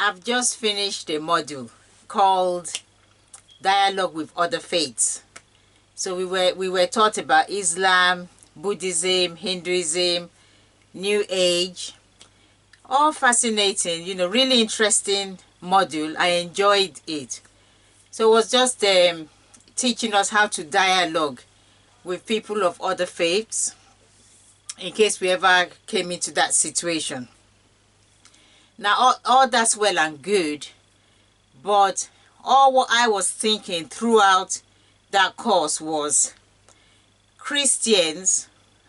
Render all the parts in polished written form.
I've just finished a module called Dialogue with Other Faiths. So we were taught about Islam, Buddhism, Hinduism, New Age. All fascinating, really interesting module. I enjoyed it. So it was just teaching us how to dialogue with people of other faiths in case we ever came into that situation. Now, all that's well and good, but all what I was thinking throughout that course was Christians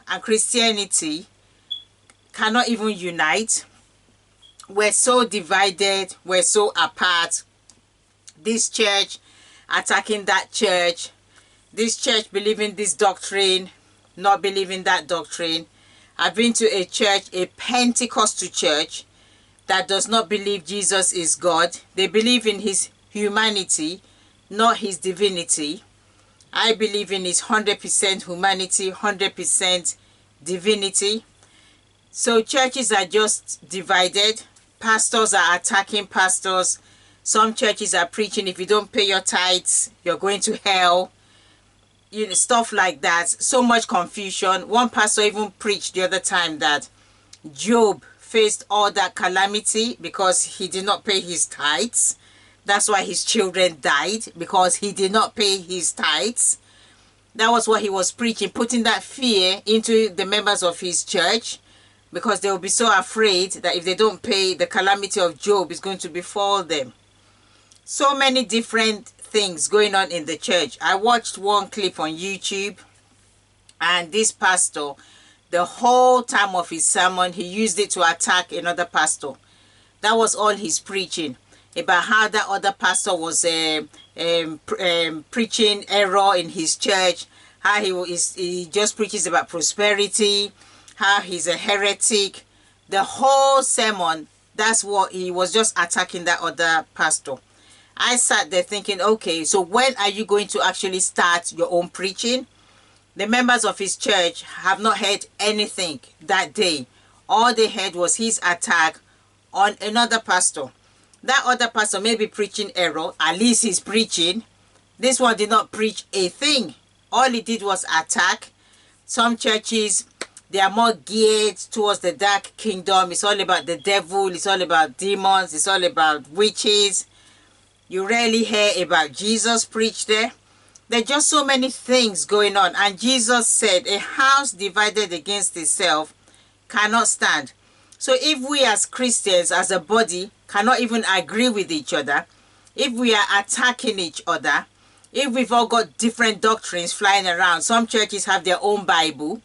and Christianity cannot even unite. We're so divided, we're so apart. This church attacking that church, this church believing this doctrine, not believing that doctrine. I've been to a church, a Pentecostal church, that does not believe Jesus is God. They believe in his humanity, not his divinity. I believe in his 100% humanity, 100% divinity. So churches are just divided. Pastors are attacking pastors. Some churches are preaching, if you don't pay your tithes, you're going to hell. Stuff like that. So much confusion. One pastor even preached the other time that Job faced all that calamity because he did not pay his tithes. That's why his children died, because he did not pay his tithes. That was what he was preaching, putting that fear into the members of his church, because they will be so afraid that if they don't pay, the calamity of Job is going to befall them. So many different things going on in the church. I watched one clip on YouTube, and this pastor, the whole time of his sermon, he used it to attack another pastor. That was all his preaching, about how that other pastor was preaching error in his church, how he just preaches about prosperity, how he's a heretic. The whole sermon, that's what he was, just attacking that other pastor. I sat there thinking, okay, so when are you going to actually start your own preaching? The members of his church have not heard anything that day. All they heard was his attack on another pastor. That other pastor may be preaching error. At least he's preaching. This one did not preach a thing. All he did was attack. Some churches, they are more geared towards the dark kingdom. It's all about the devil. It's all about demons. It's all about witches. You rarely hear about Jesus preached there. There are just so many things going on. And Jesus said, a house divided against itself cannot stand. So if we as Christians, as a body, cannot even agree with each other, if we are attacking each other, if we've all got different doctrines flying around, some churches have their own Bible,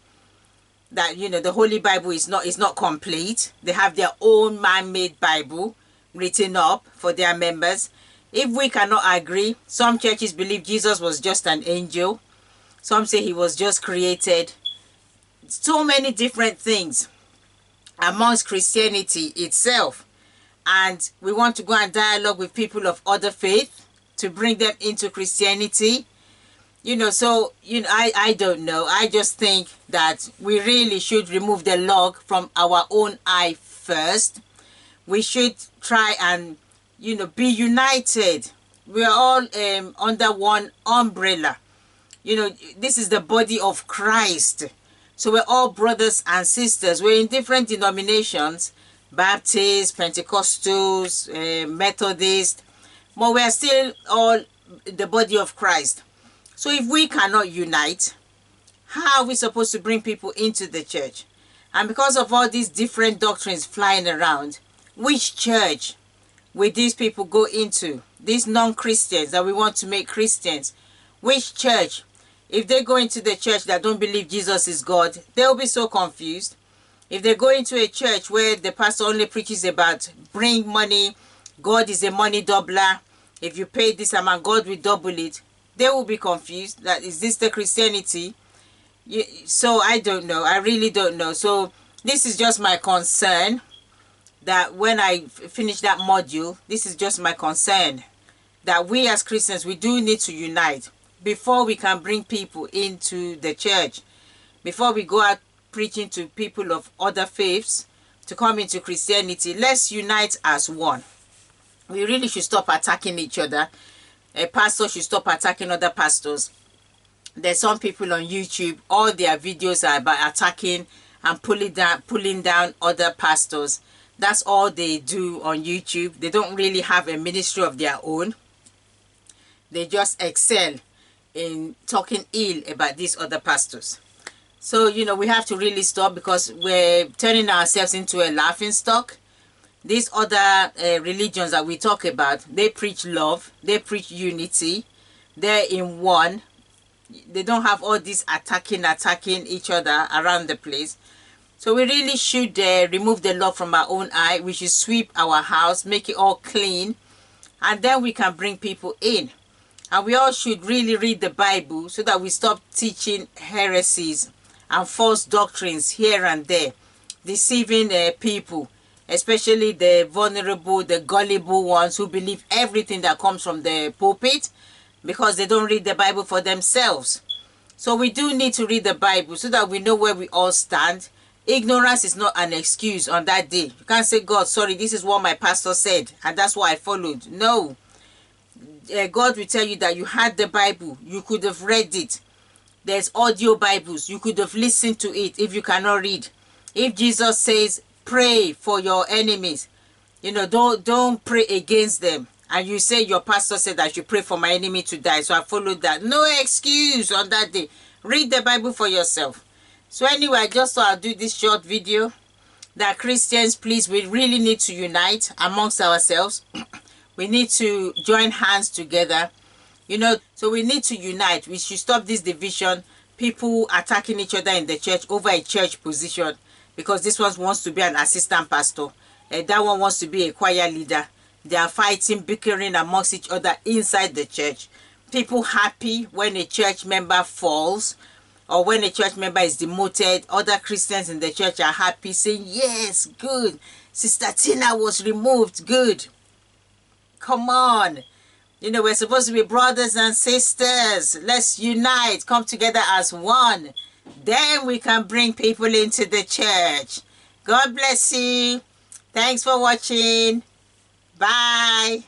that, the Holy Bible is not complete. They have their own man-made Bible written up for their members. If we cannot agree, some churches believe Jesus was just an angel. Some say he was just created. So many different things amongst Christianity itself. And we want to go and dialogue with people of other faith to bring them into Christianity. I don't know. I just think that we really should remove the log from our own eye first. We should try and be united. We are all under one umbrella. This is the body of Christ. So we're all brothers and sisters. We're in different denominations, Baptists, Pentecostals, Methodists, but we're still all the body of Christ. So if we cannot unite, how are we supposed to bring people into the church? And because of all these different doctrines flying around, which church will these people go into? These non-Christians that we want to make Christians, which church? If they go into the church that don't believe Jesus is God, they'll be so confused. If they go into a church where the pastor only preaches about bring money, God is a money doubler, if you pay this amount, God will double it, they will be confused. That is this the Christianity? So I don't know. I really don't know. So this is just my concern, that when I finish that module, this is just my concern, that we as Christians, we do need to unite before we can bring people into the church, before we go out preaching to people of other faiths to come into Christianity. Let's unite as one. We really should stop attacking each other. A pastor should stop attacking other pastors. There's some people on YouTube, all their videos are about attacking and pulling down other pastors. That's all they do on YouTube. They don't really have a ministry of their own. They just excel in talking ill about these other pastors. So, you know, we have to really stop, because we're turning ourselves into a laughing stock. These other religions that we talk about, they preach love, they preach unity, they're in one. They don't have all this attacking each other around the place. So we really should remove the log from our own eye. We should sweep our house, make it all clean, and then we can bring people in. And we all should really read the Bible so that we stop teaching heresies and false doctrines here and there, deceiving people, especially the vulnerable, the gullible ones who believe everything that comes from the pulpit, because they don't read the Bible for themselves. So we do need to read the Bible so that we know where we all stand. Ignorance is not an excuse on that day. You can't say, God, sorry, this is what my pastor said, and that's what I followed. No. God will tell you that you had the Bible. You could have read it. There's audio Bibles. You could have listened to it if you cannot read. If Jesus says, pray for your enemies, you know, don't pray against them. And you say your pastor said I should pray for my enemy to die, so I followed that. No excuse on that day. Read the Bible for yourself. So anyway, I just thought I'd do this short video that Christians, please, we really need to unite amongst ourselves. We need to join hands together, you know. So we need to unite. We should stop this division, people attacking each other in the church over a church position, because this one wants to be an assistant pastor, and that one wants to be a choir leader. They are fighting, bickering amongst each other inside the church. People happy when a church member falls, or when a church member is demoted. Other Christians in the church are happy, saying, yes, good, Sister Tina was removed, good. Come on. You know, we're supposed to be brothers and sisters. Let's unite, come together as one. Then we can bring people into the church. God bless you. Thanks for watching. Bye.